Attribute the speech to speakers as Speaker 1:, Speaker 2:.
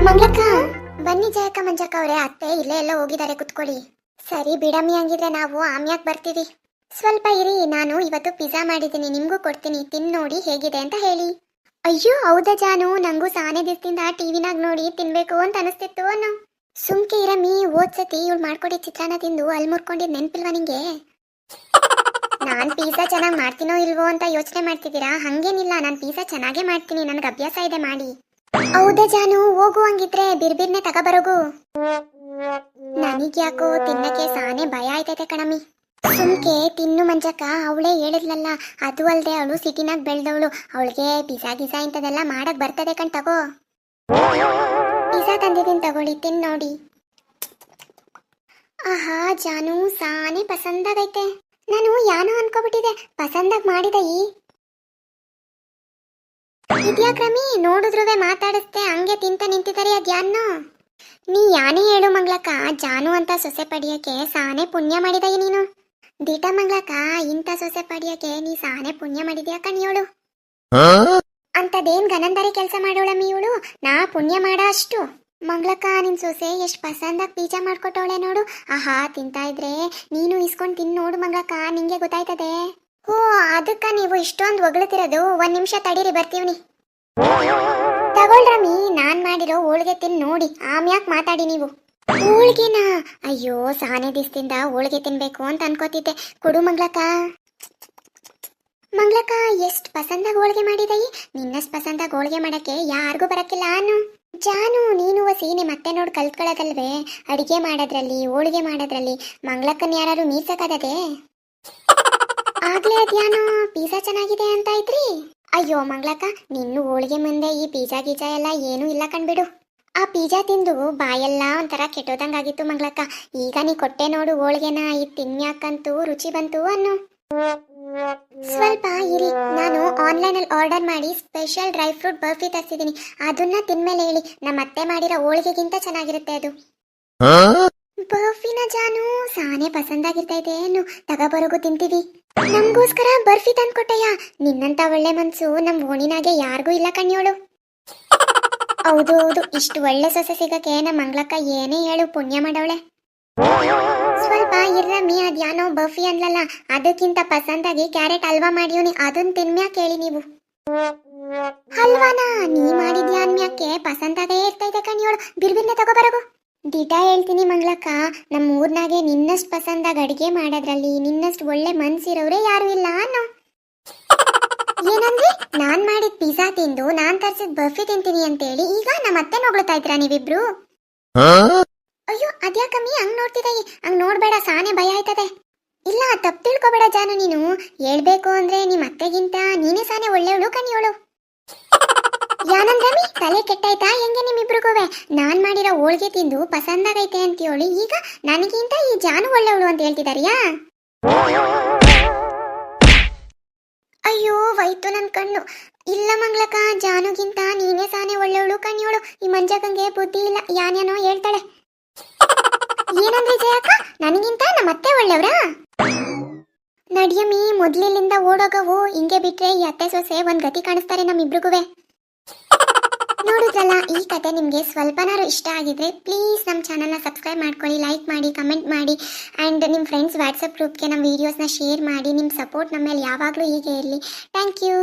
Speaker 1: ಮಂಗ್ಲಕ್ಕ, ಬನ್ನಿ ಜಯಕ್ಕ ಮಂಜಕ್ಕ ಅವ್ರೆ, ಅತ್ತೆ ಇಲ್ಲೇ ಎಲ್ಲ ಹೋಗಿದ್ದಾರೆ, ಕುತ್ಕೊಳ್ಳಿ. ಸರಿ ಬಿಡಮ್ಮಿ, ಹಂಗಿದ್ರೆ ನಾವು ಆಮ್ಯಾಕ್ ಬರ್ತೀವಿ. ಸ್ವಲ್ಪ ಇರಿ, ನಾನು ಇವತ್ತು ಪಿಜ್ಜಾ ಮಾಡಿದ್ದೀನಿ, ನಿಮ್ಗೂ ಕೊಡ್ತೀನಿ, ತಿನ್ ನೋಡಿ ಹೇಗಿದೆ ಅಂತ ಹೇಳಿ. ಅಯ್ಯೋ ಹೌದಾ ಜಾನು, ನಂಗೂ ಸಾನೆ ದಿವಸದಿಂದ ಟಿವಿನಾಗ ನೋಡಿ ತಿನ್ಬೇಕು ಅಂತ ಅನಿಸ್ತಿತ್ತು ಅನ್ನೋ. ಸುಮ್ಕೆ ಇರಮ್ಮಿ, ಓದ್ಸತಿ ಇವಳು ಮಾಡ್ಕೊಡಿ ಚಿತ್ರಾನ್ನ ತಿಂದು ಅಲ್ಲಿ ಮುರ್ಕೊಂಡಿದ್ ನೆನ್ಪಿಲ್ವಾ ನಿಂಗೆ? ನಾನ್ ಪಿಜ್ಜಾ ಚೆನ್ನಾಗಿ ಮಾಡ್ತೀನೋ ಇಲ್ವೋ ಅಂತ ಯೋಚನೆ ಮಾಡ್ತಿದ್ದೀರಾ? ಹಂಗೇನಿಲ್ಲ, ನಾನು ಪಿಜ್ಜಾ ಚೆನ್ನಾಗೇ ಮಾಡ್ತೀನಿ, ನನಗೆ ಅಭ್ಯಾಸ ಇದೆ ಮಾಡಿ. ಹೌದಾ ಜಾನು, ಹೋಗು, ಹಂಗಿದ್ರೆ ಬಿರ್ಬಿರ್ನೆ ತಗೋಬರೋಗು. ನನಗ್ಯಾಕೋ ತಿನ್ನಕ್ಕೆ ಸಾನೆ ಭಯ ಆಯ್ತೈತೆ ಕಣಮ್ಮಿ. ಸುಮ್ಕೆ ತಿನ್ನು ಮಂಜಕ್ಕ, ಅವಳೇ ಹೇಳಿದ್ಲಲ್ಲ, ಅದು ಅಲ್ದೆ ಅವಳು ಸಿಟಿನಾಗ ಬೆಳೆದವಳು, ಅವಳಿಗೆ ಪಿಜ್ಜಾ ಗಿಜಾ ಇಂಥದೆಲ್ಲ ಮಾಡಕ್ ಬರ್ತದೆ ಕಣ್. ತಗೋ, ಪಿಜ್ಜಾ ತಂದಿದ್ದೀನಿ, ತಗೊಳ್ಳಿ, ತಿನ್ ನೋಡಿ. ಆಹಾ ಜಾನು, ಸಾನೆ ಪಸಂದಾಗೈತೆ. ನಾನು ಯಾನೋ ಅನ್ಕೋಬಿಟ್ಟಿದೆ, ಪಸಂದಾಗ ಮಾಡಿದ ಇದ್ಯಾಕ್ರಮಿ ನೋಡಿದ್ರುವೆ ಮಾತಾಡಿಸ್ತೆ, ಹಂಗೆ ತಿಂತ ನಿಂತಿದ್ದಾರೆ ಅದ್ಯಾನ್ನೋ. ನೀ ಯಾನೇ ಹೇಳು ಮಂಗ್ಲಕ್ಕ, ಜಾನು ಅಂತ ಸೊಸೆ ಪಡಿಯಕ್ಕೆ ಸಾನೆ ಪುಣ್ಯ ಮಾಡಿದ ನೀನು. ದಿಟ ಮಂಗ್ಲಕ್ಕ, ಇಂಥ ಸೊಸೆ ಪಡಿಯಕ್ಕೆ ನೀ ಸಾನೆ ಪುಣ್ಯ ಮಾಡಿದ್ಯಾ ಕಣಿಯೋಳು. ಅಂತದೇನ್ ಗನಂದರಿ ಕೆಲಸ ಮಾಡೋಳಮ್ಮಿ ಇವಳು, ನಾ ಪುಣ್ಯ ಮಾಡ ಅಷ್ಟು. ಮಂಗ್ಲಕ್ಕ, ನಿನ್ ಸೊಸೆ ಎಷ್ಟ್ ಪಸಂದಾಗಿ ಪಿಜ್ಜಾ ಮಾಡ್ಕೊಟ್ಟವಳೆ ನೋಡು. ಆಹಾ, ತಿಂತಾ ಇದ್ರೆ ನೀನು ಇಸ್ಕೊಂಡ್ ತಿನ್ ನೋಡು ಮಂಗ್ಲಕ್ಕ, ನಿಂಗೆ ಗೊತ್ತಾಯ್ತದೆ. ಓ, ಅದಕ್ಕ ನೀವು ಇಷ್ಟೊಂದು ಹೊಗಳ್ತಿರೋದು? ಒಂದ್ ನಿಮಿಷ ತಡೀರಿ, ಬರ್ತೀವ್ನಿ. ತಗೊಳ್ರಮ್ಮಿ, ನಾನ್ ಮಾಡಿರೋ ಹೋಳಿಗೆ ತಿನ್ ನೋಡಿ, ಆಮ್ಯಾಕ್ ಮಾತಾಡಿ ನೀವು. ಹೋಳ್ಗೆನಾ? ಅಯ್ಯೋ, ಸಾನೆ ದಿವಸದಿಂದ ಹೋಳಿಗೆ ತಿನ್ಬೇಕು ಅಂತ ಅನ್ಕೋತಿದ್ದೆ, ಕೊಡು ಮಂಗ್ಲಕ್ಕ. ಮಂಗ್ಲಕ್ಕ, ಎಷ್ಟ್ ಪಸಂದಾಗ ಹೋಳಿಗೆ ಮಾಡಿದಯಿ, ನಿನ್ನಷ್ಟು ಪಸಂದಾಗ ಹೋಳಿಗೆ ಮಾಡಕ್ಕೆ ಯಾರಿಗೂ ಬರಕ್ಕಿಲ್ಲ ಅನ್ನು. ಜಾನು, ನೀನು ಸೀನೆ ಮತ್ತೆ ನೋಡ್ ಕಲ್ತ್ಕೊಳ್ಳೋದಲ್ವೇ, ಅಡಿಗೆ ಮಾಡೋದ್ರಲ್ಲಿ, ಹೋಳಿಗೆ ಮಾಡೋದ್ರಲ್ಲಿ ಮಂಗ್ಲಕ್ಕನ್ ಯಾರು ಮೀಸಕದದೆ? ಆಗ್ಲೇ ಅದ್ಯಾನೋ ಪಿಜ್ಜಾ ಚೆನ್ನಾಗಿದೆ ಅಂತ ಐತ್ರಿ. ಅಯ್ಯೋ ಮಂಗ್ಲಕ್ಕ, ನಿನ್ನು ಹೋಳಿಗೆ ಮುಂದೆ ಈ ಪಿಜ್ಜಾ ಗೀಜಾ ಎಲ್ಲ ಏನೂ ಇಲ್ಲ ಕಣ್ಬಿಡು. ಆ ಪಿಜ್ಜಾ ತಿಂದು ಬಾಯೆಲ್ಲ ಒಂಥರ ಕೆಟ್ಟೋದಂಗಾಗಿತ್ತು ಮಂಗ್ಲಕ್ಕ. ಈಗ ನೀ ಕೊಟ್ಟೆ ನೋಡು ಹೋಳಿಗೆನ, ಇದು ತಿನ್ಯಾಕಂತೂ ರುಚಿ ಬಂತು ಅನ್ನು. ಸ್ವಲ್ಪ ಇರಿ, ನಾನು ಆನ್ಲೈನಲ್ಲಿ ಆರ್ಡರ್ ಮಾಡಿ ಸ್ಪೆಷಲ್ ಡ್ರೈ ಫ್ರೂಟ್ ಬರ್ಫಿ ತರಿಸಿದ್ದೀನಿ, ಅದನ್ನ ತಿನ್ಮೇಲೆ ಹೇಳಿ. ನಮ್ಮ ಅತ್ತೆ ಮಾಡಿರೋ ಹೋಳಿಗೆಗಿಂತ ಚೆನ್ನಾಗಿರುತ್ತೆ ಅದು. ಬರ್ಫಿನ ಜಾನು, ಸಾನೆ ಪಸಂದಾಗಿರ್ತೈತೆ ಏನು, ತಗೋಬರೋಗು, ತಿಂತೀವಿ. ನಮಗೋಸ್ಕರ ಬರ್ಫಿ ತಂದ್ಕೊಟ್ಟಯ್ಯ, ನಿನ್ನಂತ ಒಳ್ಳೆ ಮನ್ಸು ನಮ್ ಓಣಿನಾಗೆ ಯಾರಿಗೂ ಇಲ್ಲ ಕಣ್ಯೋಳು. ಹೌದು ಹೌದು, ಇಷ್ಟು ಒಳ್ಳೆ ಸೊಸೆ ಸಿಗಕ್ಕೆ ನಮ್ಮ ಮಂಗ್ಲಕ್ಕ ಏನೇ ಹೇಳು ಪುಣ್ಯ ಮಾಡವಳೆ. ಸ್ವಲ್ಪ ಇರ್ರಮ್ಮಿ, ಅದ್ಯಾನೋ ಬರ್ಫಿ ಅನ್ಲಲ್ಲ, ಅದಕ್ಕಿಂತ ಪಸಂದಾಗಿ ಕ್ಯಾರೆಟ್ ಹಲ್ವಾ ಮಾಡಿವ್ನಿ, ಅದನ್ನ ತಿನ್ಮ್ಯಾಕ್ ಹೇಳಿ ನೀವು. ಹಲ್ವಾನಾ? ನೀ ಮಾಡಿದ್ಯಾ ಅನ್ಮ್ಯಾಕೆ ಪಸಂದಾಗೇ ಇರ್ತೈತೆ ಕಣ್ಯೋಳು, ಬಿರ್ಬಿರ್ನೆ ತಗೋಬರಗು. ದಿಟ ಹೇಳ್ತೀನಿ ಮಂಗ್ಲಕ್ಕ, ನಮ್ಮ ಊರ್ನಾಗೆ ನಿನ್ನಷ್ಟು ಪಸಂದಾಗ ಅಡಿಗೆ ಮಾಡೋದ್ರಲ್ಲಿ ನಿನ್ನಷ್ಟು ಒಳ್ಳೆ ಮನ್ಸಿರೋರೇ ಯಾರು ಇಲ್ಲ ಅನ್ನೋ. ಏನಂದ್ರೆ ನಾನ್ ಮಾಡಿದ ಪಿಜ್ಜಾ ತಿಂದು ನಾನ್ ತರ್ಸಿದ್ ಬರ್ಫಿ ತಿಂತೀನಿ ಅಂತೇಳಿ ಈಗ ನಮ್ಮ ಅತ್ತೆ ನೋಗ್ಲತಾ ಇದ್ರಾ ನೀವಿಬ್ರು? ಅಯ್ಯೋ ಅದ್ಯಾಕಮ್ಮಿ ಹಂಗ್ ನೋಡ್ತಿದ್ದೀ? ಹಂಗ್ ನೋಡ್ಬೇಡ, ಸಾನೆ ಭಯ ಆಯ್ತದೆ. ಇಲ್ಲ, ತಪ್ಪು ತಿಳ್ಕೊಬೇಡ ಜಾನು, ನೀನು ಹೇಳ್ಬೇಕು ಅಂದ್ರೆ ನಿಮ್ಮ ಅತ್ತೆಗಿಂತ ನೀನೇ ಸಾನೆ ಒಳ್ಳೆವಳು ಕಣಿಯೋಳು. ಯಾನಂದ್ರಮ್ಮಿ, ತಲೆ ಕೆಟ್ಟಾಯ್ತಾ ಹೆಂಗೆ ನಿಮ್ಮಿಬ್ರಿಗೋವೆ? ನಾನ್ ಮಾಡಿರೋ ಹೋಳಿಗೆ ತಿಂದು ಪಸಂದಾಗೈತೆ ಅಂತೇಳಿ ಈಗ ನನಗಿಂತ ಈ ಜಾನು ಒಳ್ಳೆವಳು ಅಂತ ಹೇಳ್ತಿದಾರಿಯಾ? ಅಯ್ಯೋ ವೈತು ನನ್ ಕಣ್ಣು. ಇಲ್ಲ ಮಂಗ್ಲಕ್ಕ, ಜಾನುಗಿಂತ ನೀನೇ ಸಾನೆ ಒಳ್ಳೆವಳು ಕಣಿಯೋಳು. ಈ ಮಂಜಕ್ಕಂಗೆ ಬುದ್ಧಿ ಇಲ್ಲ, ಯಾನೇನೋ ಹೇಳ್ತಾಳೆ. ಏನಂದ್ರೆ ಜಯಕ್ಕ, ನನಗಿಂತ ನಮ್ಮತ್ತೆ ಒಳ್ಳೆವ್ರಾ? ನಡಿಯಮ್ಮಿ, ಮೊದ್ಲಿಲ್ಲಿಂದ ಓಡೋಗವು, ಹಿಂಗೆ ಬಿಟ್ರೆ ಈ ಅತ್ತೆ ಸೊಸೆ ಒಂದ್ ಗತಿ ಕಾಣಿಸ್ತಾರೆ ನಮ್ಮಿಬ್ರಿಗುವೆ. ನೋಡಿದ್ರಲ್ಲ, ಈ ಕತೆ ನಿಮಗೆ ಸ್ವಲ್ಪನಾರು ಇಷ್ಟ ಆಗಿದ್ರೆ ಪ್ಲೀಸ್ ನಮ್ಮ ಚಾನಲ್ನ ಸಬ್ಸ್ಕ್ರೈಬ್ ಮಾಡ್ಕೊಳ್ಳಿ, ಲೈಕ್ ಮಾಡಿ, ಕಮೆಂಟ್ ಮಾಡಿ, ಆ್ಯಂಡ್ ನಿಮ್ಮ ಫ್ರೆಂಡ್ಸ್ ವಾಟ್ಸಪ್ ಗ್ರೂಪ್ಗೆ ನಮ್ಮ ವೀಡಿಯೋಸ್ನ ಶೇರ್ ಮಾಡಿ. ನಿಮ್ಮ ಸಪೋರ್ಟ್ ನಮ್ಮ ಮೇಲೆ ಯಾವಾಗಲೂ ಹೀಗೆ ಇರಲಿ. Thank you.